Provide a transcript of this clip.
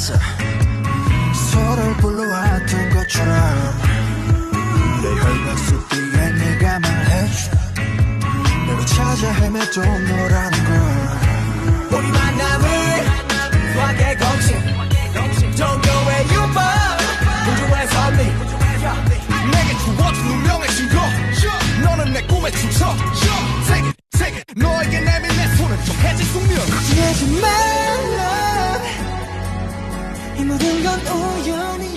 알았어. 서로를 불러왔던 것처럼 내 혈관 속 뒤에 네가 말해줘. 내가 찾아 헤맸던 너라는 걸. 우리 만남을 수학의 공식 종교의 유법 우주의 선미 내게 주어진 운명의 신고. 너는 내 꿈의 축소. 세계 너에게 내민 내 손은 좀 해질 숙명. 걱정하지 말라. 이 모든 건 우연이